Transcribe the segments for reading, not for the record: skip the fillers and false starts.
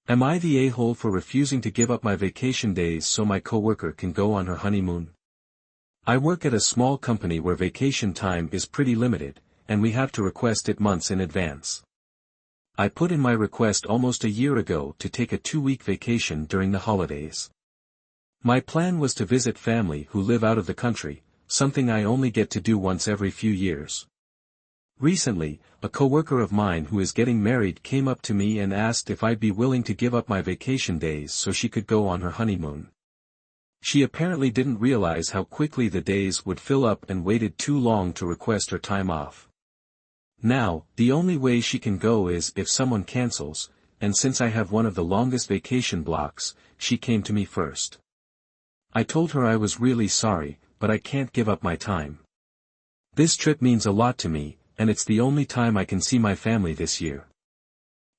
Am I the a-hole for refusing to give up my vacation days so my coworker can go on her honeymoon? I work at a small company where vacation time is pretty limited, and we have to request it months in advance. I put in my request almost a year ago to take a 2-week vacation during the holidays. My plan was to visit family who live out of the country, something I only get to do once every few years. Recently, a coworker of mine who is getting married came up to me and asked if I'd be willing to give up my vacation days so she could go on her honeymoon. She apparently didn't realize how quickly the days would fill up and waited too long to request her time off. Now, the only way she can go is if someone cancels, and since I have one of the longest vacation blocks, she came to me first. I told her I was really sorry, but I can't give up my time. This trip means a lot to me, and it's the only time I can see my family this year.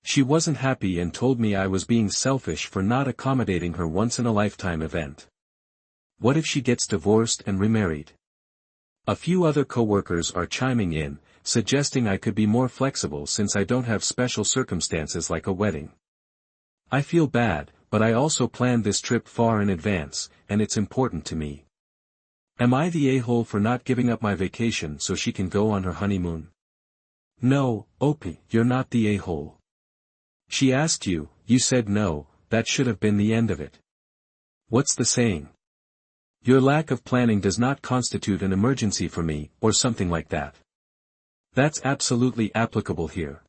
She wasn't happy and told me I was being selfish for not accommodating her once-in-a-lifetime event. What if she gets divorced and remarried? A few other coworkers are chiming in, suggesting I could be more flexible since I don't have special circumstances like a wedding. I feel bad, but I also planned this trip far in advance, and it's important to me. Am I the a-hole for not giving up my vacation so she can go on her honeymoon? No, Opie, you're not the a-hole. She asked you, you said no, that should have been the end of it. What's the saying? Your lack of planning does not constitute an emergency for me, or something like that. That's absolutely applicable here.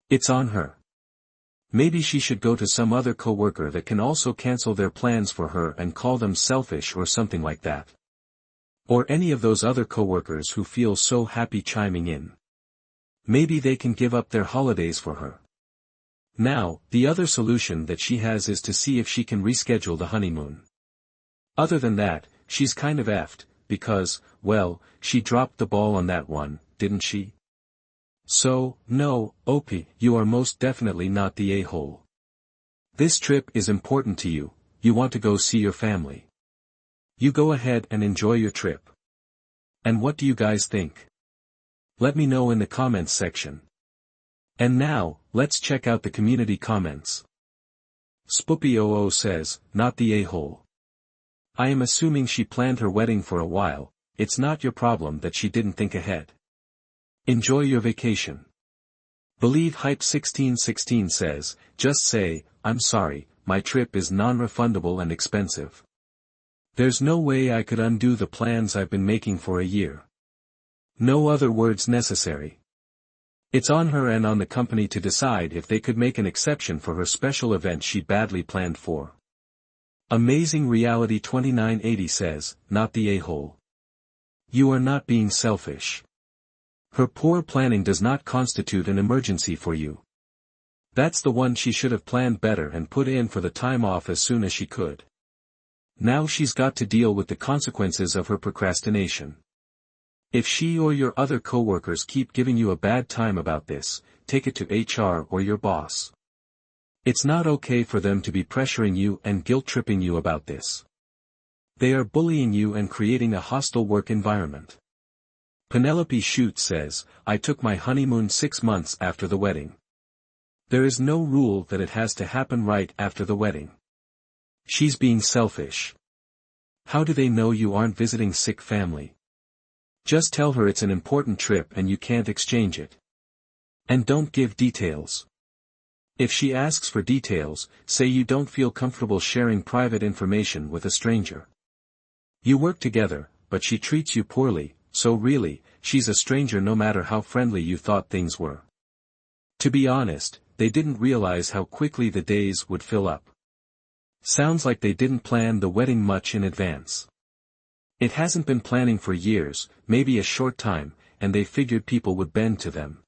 It's on her. Maybe she should go to some other coworker that can also cancel their plans for her and call them selfish or something like that. Or any of those other coworkers who feel so happy chiming in. Maybe they can give up their holidays for her. Now, the other solution that she has is to see if she can reschedule the honeymoon. Other than that, she's kind of effed, because, well, she dropped the ball on that one, didn't she? So, no, Opie, you are most definitely not the a-hole. This trip is important to you, you want to go see your family. You go ahead and enjoy your trip. And what do you guys think? Let me know in the comments section. And now, let's check out the community comments. Spoopy00 says, not the a-hole. I am assuming she planned her wedding for a while, it's not your problem that she didn't think ahead. Enjoy your vacation. Believe Hype 1616 says, just say, I'm sorry, my trip is non-refundable and expensive. There's no way I could undo the plans I've been making for a year. No other words necessary. It's on her and on the company to decide if they could make an exception for her special event she badly planned for. Amazing Reality 2980 says, not the a-hole. You are not being selfish. Her poor planning does not constitute an emergency for you. That's the one she should have planned better and put in for the time off as soon as she could. Now she's got to deal with the consequences of her procrastination. If she or your other coworkers keep giving you a bad time about this, take it to HR or your boss. It's not okay for them to be pressuring you and guilt-tripping you about this. They are bullying you and creating a hostile work environment. Penelope Shute says, I took my honeymoon 6 months after the wedding. There is no rule that it has to happen right after the wedding. She's being selfish. How do they know you aren't visiting sick family? Just tell her it's an important trip and you can't exchange it. And don't give details. If she asks for details, say you don't feel comfortable sharing private information with a stranger. You work together, but she treats you poorly, so really, she's a stranger no matter how friendly you thought things were. To be honest, they didn't realize how quickly the days would fill up. Sounds like they didn't plan the wedding much in advance. It hasn't been planning for years, maybe a short time, and they figured people would bend to them.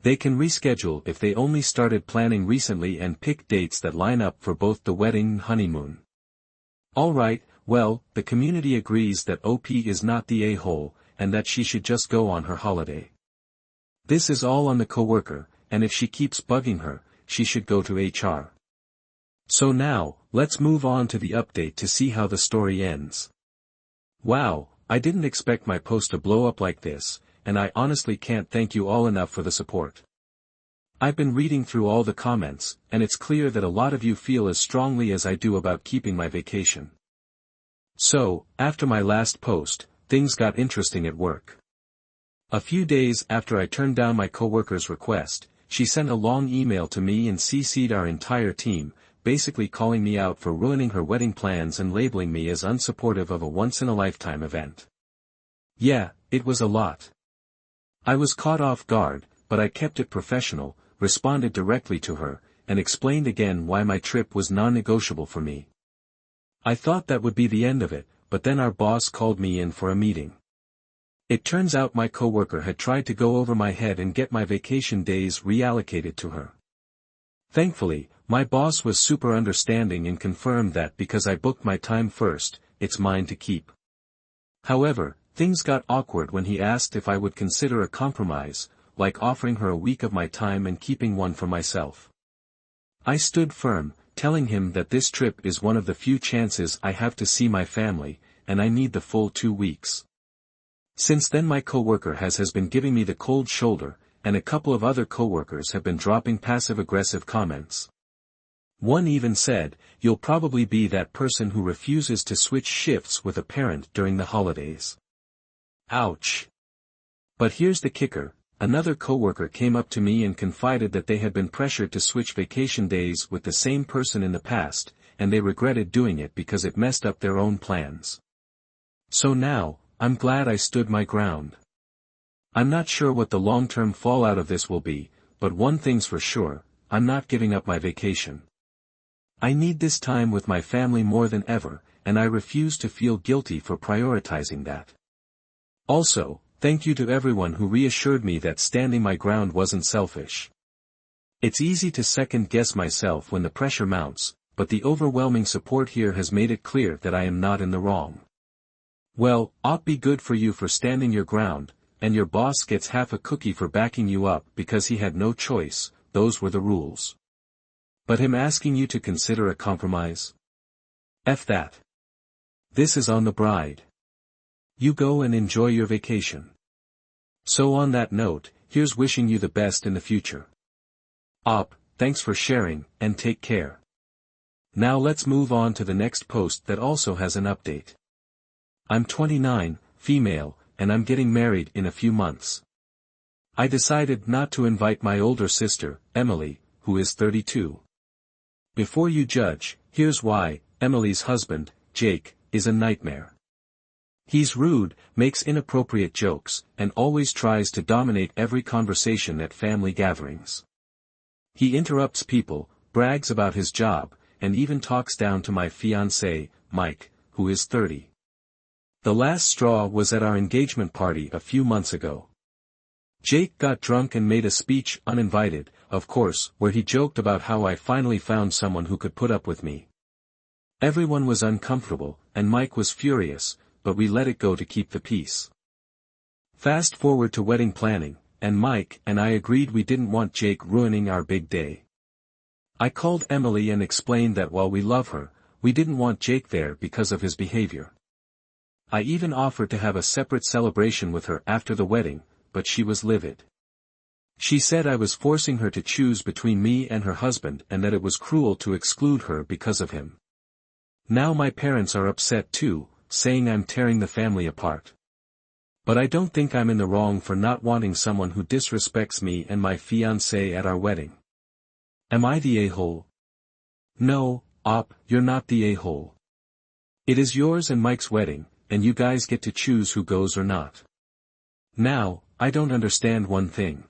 They can reschedule if they only started planning recently and pick dates that line up for both the wedding and honeymoon. Alright, well, the community agrees that OP is not the a-hole, and that she should just go on her holiday. This is all on the coworker, and if she keeps bugging her, she should go to HR. So now, let's move on to the update to see how the story ends. Wow, I didn't expect my post to blow up like this, and I honestly can't thank you all enough for the support. I've been reading through all the comments, and it's clear that a lot of you feel as strongly as I do about keeping my vacation. So, after my last post, things got interesting at work. A few days after I turned down my coworker's request, she sent a long email to me and CC'd our entire team, basically calling me out for ruining her wedding plans and labeling me as unsupportive of a once-in-a-lifetime event. Yeah, it was a lot. I was caught off guard, but I kept it professional, responded directly to her, and explained again why my trip was non-negotiable for me. I thought that would be the end of it, but then our boss called me in for a meeting. It turns out my coworker had tried to go over my head and get my vacation days reallocated to her. Thankfully, my boss was super understanding and confirmed that because I booked my time first, it's mine to keep. However, things got awkward when he asked if I would consider a compromise, like offering her a week of my time and keeping one for myself. I stood firm, telling him that this trip is one of the few chances I have to see my family, and I need the full 2 weeks. Since then my coworker has been giving me the cold shoulder, and a couple of other coworkers have been dropping passive-aggressive comments. One even said, "You'll probably be that person who refuses to switch shifts with a parent during the holidays." Ouch. But here's the kicker. Another coworker came up to me and confided that they had been pressured to switch vacation days with the same person in the past, and they regretted doing it because it messed up their own plans. So now, I'm glad I stood my ground. I'm not sure what the long-term fallout of this will be, but one thing's for sure, I'm not giving up my vacation. I need this time with my family more than ever, and I refuse to feel guilty for prioritizing that. Also, thank you to everyone who reassured me that standing my ground wasn't selfish. It's easy to second-guess myself when the pressure mounts, but the overwhelming support here has made it clear that I am not in the wrong. Well, ought be good for you for standing your ground, and your boss gets half a cookie for backing you up because he had no choice, those were the rules. But him asking you to consider a compromise? F that. This is on the bride. You go and enjoy your vacation. So on that note, here's wishing you the best in the future. Op, thanks for sharing, and take care. Now let's move on to the next post that also has an update. I'm 29, female, and I'm getting married in a few months. I decided not to invite my older sister, Emily, who is 32. Before you judge, here's why. Emily's husband, Jake, is a nightmare. He's rude, makes inappropriate jokes, and always tries to dominate every conversation at family gatherings. He interrupts people, brags about his job, and even talks down to my fiancé, Mike, who is 30. The last straw was at our engagement party a few months ago. Jake got drunk and made a speech uninvited, of course, where he joked about how I finally found someone who could put up with me. Everyone was uncomfortable, and Mike was furious, but we let it go to keep the peace. Fast forward to wedding planning, and Mike and I agreed we didn't want Jake ruining our big day. I called Emily and explained that while we love her, we didn't want Jake there because of his behavior. I even offered to have a separate celebration with her after the wedding, but she was livid. She said I was forcing her to choose between me and her husband and that it was cruel to exclude her because of him. Now my parents are upset too, saying I'm tearing the family apart. But I don't think I'm in the wrong for not wanting someone who disrespects me and my fiancé at our wedding. Am I the a-hole? No, Op, you're not the a-hole. It is yours and Mike's wedding, and you guys get to choose who goes or not. Now, I don't understand one thing.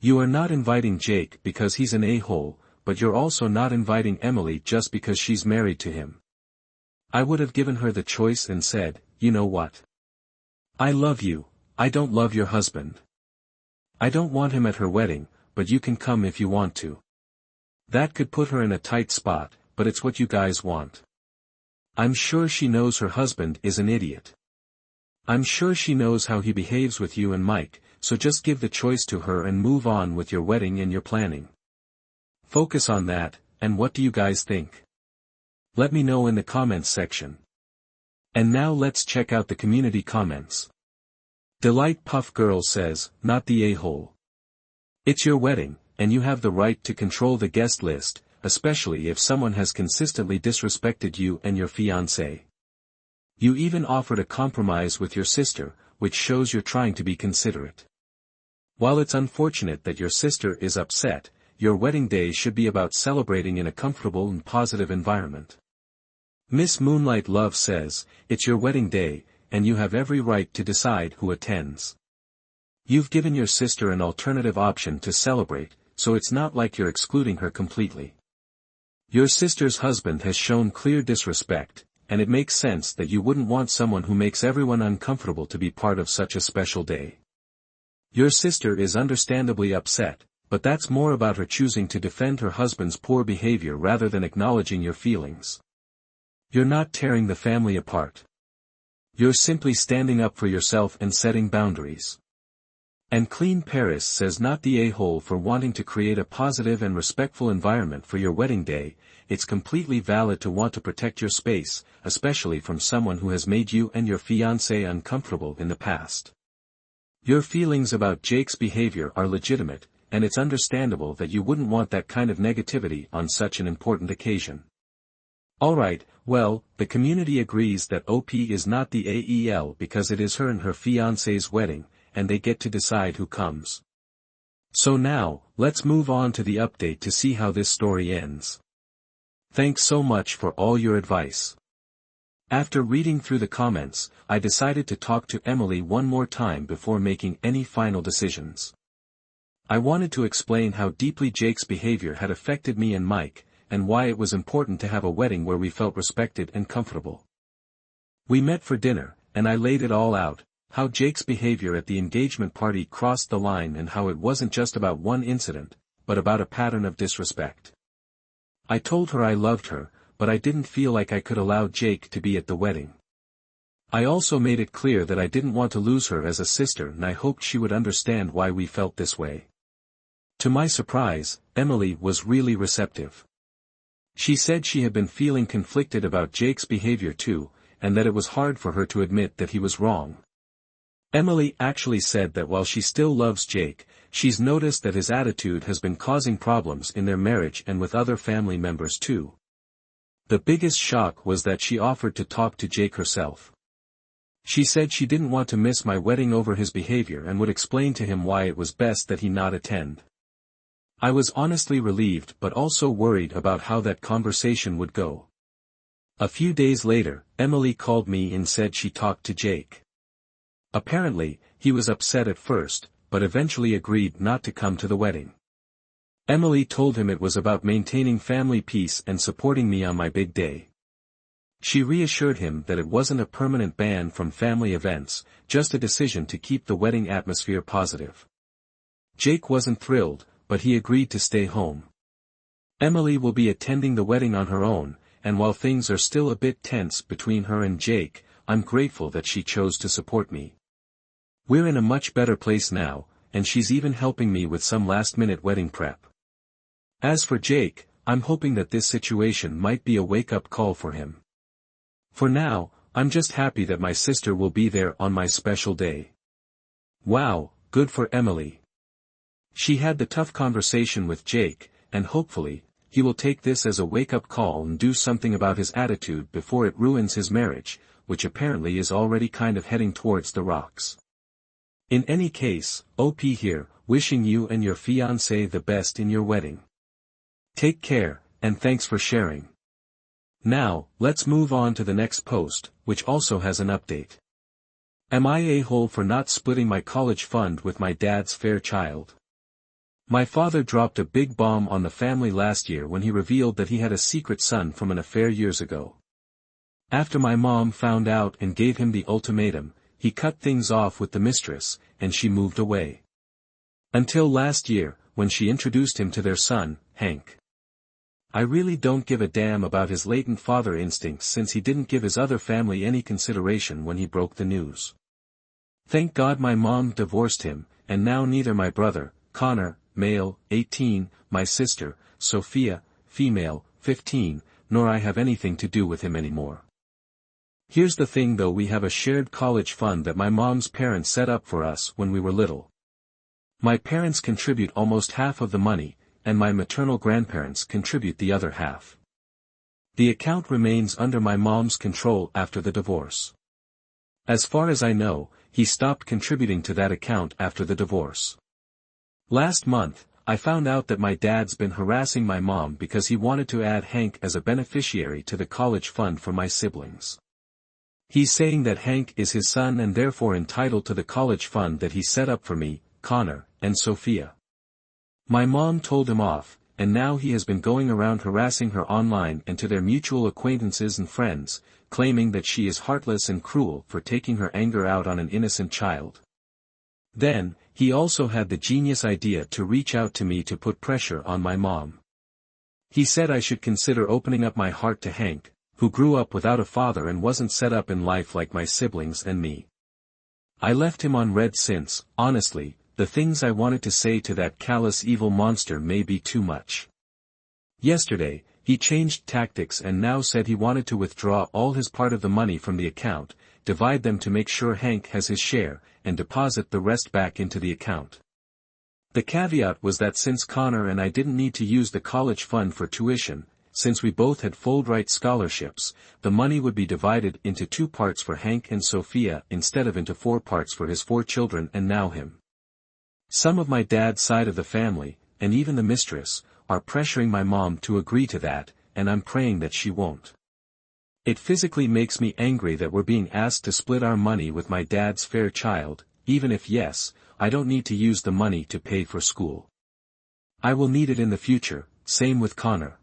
You are not inviting Jake because he's an a-hole, but you're also not inviting Emily just because she's married to him. I would have given her the choice and said, you know what? I love you, I don't love your husband. I don't want him at her wedding, but you can come if you want to. That could put her in a tight spot, but it's what you guys want. I'm sure she knows her husband is an idiot. I'm sure she knows how he behaves with you and Mike, so just give the choice to her and move on with your wedding and your planning. Focus on that, and what do you guys think? Let me know in the comments section. And now let's check out the community comments. Delight Puff Girl says, not the a-hole. It's your wedding, and you have the right to control the guest list, especially if someone has consistently disrespected you and your fiancé. You even offered a compromise with your sister, which shows you're trying to be considerate. While it's unfortunate that your sister is upset, your wedding day should be about celebrating in a comfortable and positive environment. Miss Moonlight Love says, it's your wedding day, and you have every right to decide who attends. You've given your sister an alternative option to celebrate, so it's not like you're excluding her completely. Your sister's husband has shown clear disrespect, and it makes sense that you wouldn't want someone who makes everyone uncomfortable to be part of such a special day. Your sister is understandably upset, but that's more about her choosing to defend her husband's poor behavior rather than acknowledging your feelings. You're not tearing the family apart. You're simply standing up for yourself and setting boundaries. And Clean Paris says not the a-hole for wanting to create a positive and respectful environment for your wedding day. It's completely valid to want to protect your space, especially from someone who has made you and your fiancé uncomfortable in the past. Your feelings about Jake's behavior are legitimate, and it's understandable that you wouldn't want that kind of negativity on such an important occasion. Alright, well, the community agrees that OP is not the AEL because it is her and her fiancé's wedding, and they get to decide who comes. So now, let's move on to the update to see how this story ends. Thanks so much for all your advice. After reading through the comments, I decided to talk to Emily one more time before making any final decisions. I wanted to explain how deeply Jake's behavior had affected me and Mike, and why it was important to have a wedding where we felt respected and comfortable. We met for dinner, and I laid it all out, how Jake's behavior at the engagement party crossed the line and how it wasn't just about one incident, but about a pattern of disrespect. I told her I loved her, but I didn't feel like I could allow Jake to be at the wedding. I also made it clear that I didn't want to lose her as a sister and I hoped she would understand why we felt this way. To my surprise, Emily was really receptive. She said she had been feeling conflicted about Jake's behavior too, and that it was hard for her to admit that he was wrong. Emily actually said that while she still loves Jake, she's noticed that his attitude has been causing problems in their marriage and with other family members too. The biggest shock was that she offered to talk to Jake herself. She said she didn't want to miss my wedding over his behavior and would explain to him why it was best that he not attend. I was honestly relieved but also worried about how that conversation would go. A few days later, Emily called me and said she talked to Jake. Apparently, he was upset at first, but eventually agreed not to come to the wedding. Emily told him it was about maintaining family peace and supporting me on my big day. She reassured him that it wasn't a permanent ban from family events, just a decision to keep the wedding atmosphere positive. Jake wasn't thrilled, but he agreed to stay home. Emily will be attending the wedding on her own, and while things are still a bit tense between her and Jake, I'm grateful that she chose to support me. We're in a much better place now, and she's even helping me with some last-minute wedding prep. As for Jake, I'm hoping that this situation might be a wake-up call for him. For now, I'm just happy that my sister will be there on my special day. Wow, good for Emily. She had the tough conversation with Jake, and hopefully, he will take this as a wake-up call and do something about his attitude before it ruins his marriage, which apparently is already kind of heading towards the rocks. In any case, OP here, wishing you and your fiancé the best in your wedding. Take care, and thanks for sharing. Now, let's move on to the next post, which also has an update. Am I a-hole for not splitting my college fund with my dad's fair child? My father dropped a big bomb on the family last year when he revealed that he had a secret son from an affair years ago. After my mom found out and gave him the ultimatum, he cut things off with the mistress, and she moved away. Until last year, when she introduced him to their son, Hank. I really don't give a damn about his latent father instincts since he didn't give his other family any consideration when he broke the news. Thank God my mom divorced him, and now neither my brother, Connor, male, 18, my sister, Sophia, female, 15, nor I have anything to do with him anymore. Here's the thing though, we have a shared college fund that my mom's parents set up for us when we were little. My parents contribute almost half of the money, and my maternal grandparents contribute the other half. The account remains under my mom's control after the divorce. As far as I know, he stopped contributing to that account after the divorce. Last month, I found out that my dad's been harassing my mom because he wanted to add Hank as a beneficiary to the college fund for my siblings. He's saying that Hank is his son and therefore entitled to the college fund that he set up for me, Connor, and Sophia. My mom told him off, and now he has been going around harassing her online and to their mutual acquaintances and friends, claiming that she is heartless and cruel for taking her anger out on an innocent child. Then, he also had the genius idea to reach out to me to put pressure on my mom. He said I should consider opening up my heart to Hank, who grew up without a father and wasn't set up in life like my siblings and me. I left him on red since, honestly, the things I wanted to say to that callous evil monster may be too much. Yesterday, he changed tactics and now said he wanted to withdraw all his part of the money from the account, divide them to make sure Hank has his share, and deposit the rest back into the account. The caveat was that since Connor and I didn't need to use the college fund for tuition, since we both had Fulbright scholarships, the money would be divided into 2 parts for Hank and Sophia instead of into 4 parts for his 4 children and now him. Some of my dad's side of the family, and even the mistress, are pressuring my mom to agree to that, and I'm praying that she won't. It physically makes me angry that we're being asked to split our money with my dad's fair child, even if yes, I don't need to use the money to pay for school. I will need it in the future, same with Connor.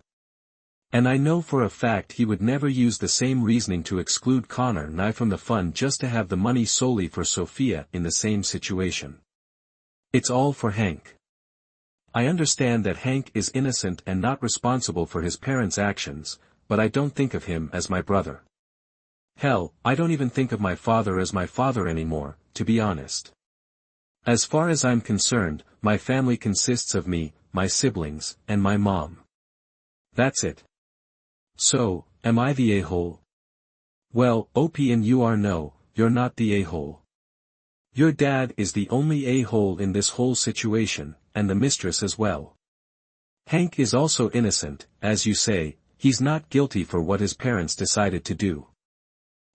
And I know for a fact he would never use the same reasoning to exclude Connor and I from the fund just to have the money solely for Sophia in the same situation. It's all for Hank. I understand that Hank is innocent and not responsible for his parents' actions, but I don't think of him as my brother. Hell, I don't even think of my father as my father anymore, to be honest. As far as I'm concerned, my family consists of me, my siblings, and my mom. That's it. So, am I the a-hole? Well, OP and you are no, you're not the a-hole. Your dad is the only a-hole in this whole situation, and the mistress as well. Hank is also innocent, as you say, he's not guilty for what his parents decided to do.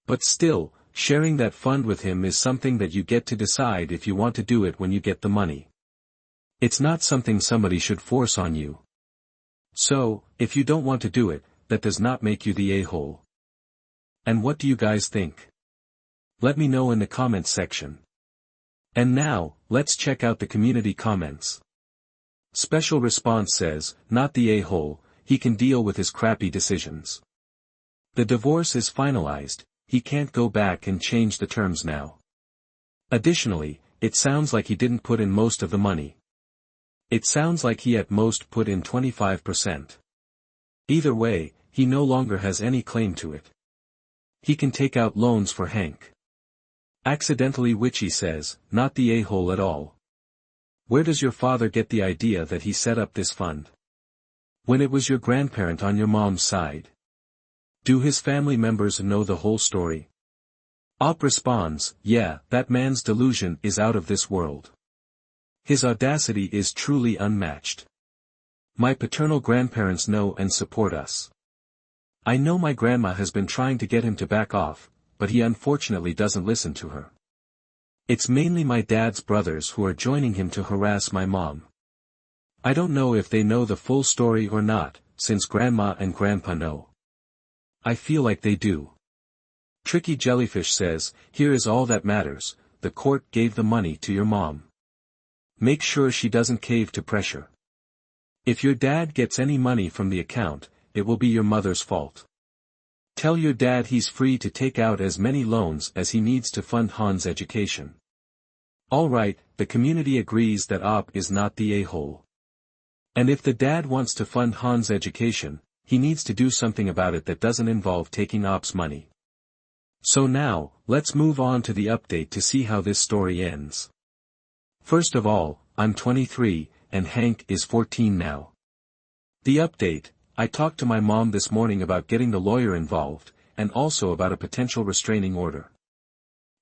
But still, sharing that fund with him is something that you get to decide if you want to do it when you get the money. It's not something somebody should force on you. So, if you don't want to do it, that does not make you the a-hole. And what do you guys think? Let me know in the comments section. And now, let's check out the community comments. Special Response says, not the a-hole, he can deal with his crappy decisions. The divorce is finalized, he can't go back and change the terms now. Additionally, it sounds like he didn't put in most of the money. It sounds like he at most put in 25%. Either way, he no longer has any claim to it. He can take out loans for Hank. Accidentally Witchy says, not the a-hole at all. Where does your father get the idea that he set up this fund? When it was your grandparent on your mom's side? Do his family members know the whole story? Op responds, yeah, that man's delusion is out of this world. His audacity is truly unmatched. My paternal grandparents know and support us. I know my grandma has been trying to get him to back off, but he unfortunately doesn't listen to her. It's mainly my dad's brothers who are joining him to harass my mom. I don't know if they know the full story or not, since grandma and grandpa know. I feel like they do. Tricky Jellyfish says, here is all that matters, the court gave the money to your mom. Make sure she doesn't cave to pressure. If your dad gets any money from the account, it will be your mother's fault. Tell your dad he's free to take out as many loans as he needs to fund Han's education. Alright, the community agrees that Op is not the a-hole. And if the dad wants to fund Han's education, he needs to do something about it that doesn't involve taking Op's money. So now, let's move on to the update to see how this story ends. First of all, I'm 23, and Hank is 14 now. The update, I talked to my mom this morning about getting the lawyer involved, and also about a potential restraining order.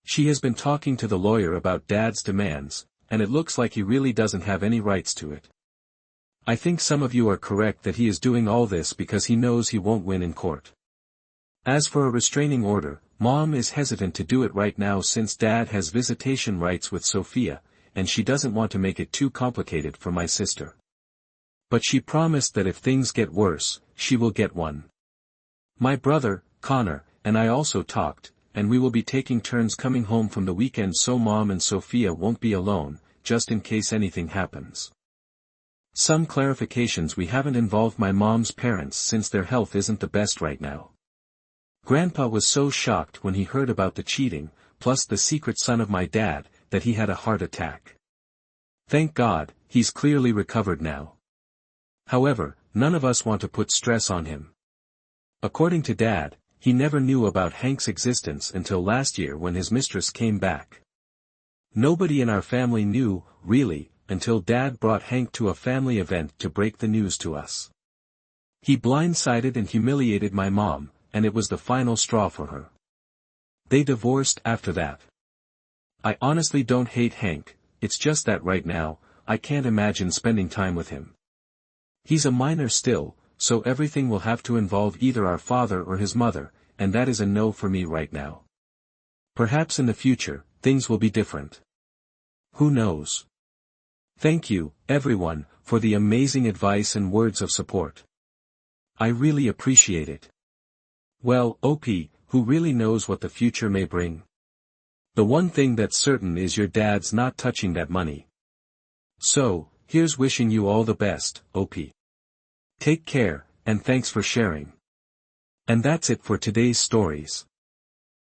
She has been talking to the lawyer about Dad's demands, and it looks like he really doesn't have any rights to it. I think some of you are correct that he is doing all this because he knows he won't win in court. As for a restraining order, Mom is hesitant to do it right now since Dad has visitation rights with Sophia, and she doesn't want to make it too complicated for my sister. But she promised that if things get worse, she will get one. My brother, Connor, and I also talked, and we will be taking turns coming home from the weekend so Mom and Sophia won't be alone, just in case anything happens. Some clarifications: we haven't involved my mom's parents since their health isn't the best right now. Grandpa was so shocked when he heard about the cheating, plus the secret son of my dad, that he had a heart attack. Thank God, he's clearly recovered now. However, none of us want to put stress on him. According to Dad, he never knew about Hank's existence until last year when his mistress came back. Nobody in our family knew, really, until Dad brought Hank to a family event to break the news to us. He blindsided and humiliated my mom, and it was the final straw for her. They divorced after that. I honestly don't hate Hank, it's just that right now, I can't imagine spending time with him. He's a minor still, so everything will have to involve either our father or his mother, and that is a no for me right now. Perhaps in the future, things will be different. Who knows? Thank you, everyone, for the amazing advice and words of support. I really appreciate it. Well, OP, who really knows what the future may bring? The one thing that's certain is your dad's not touching that money. So, here's wishing you all the best, OP. Take care, and thanks for sharing. And that's it for today's stories.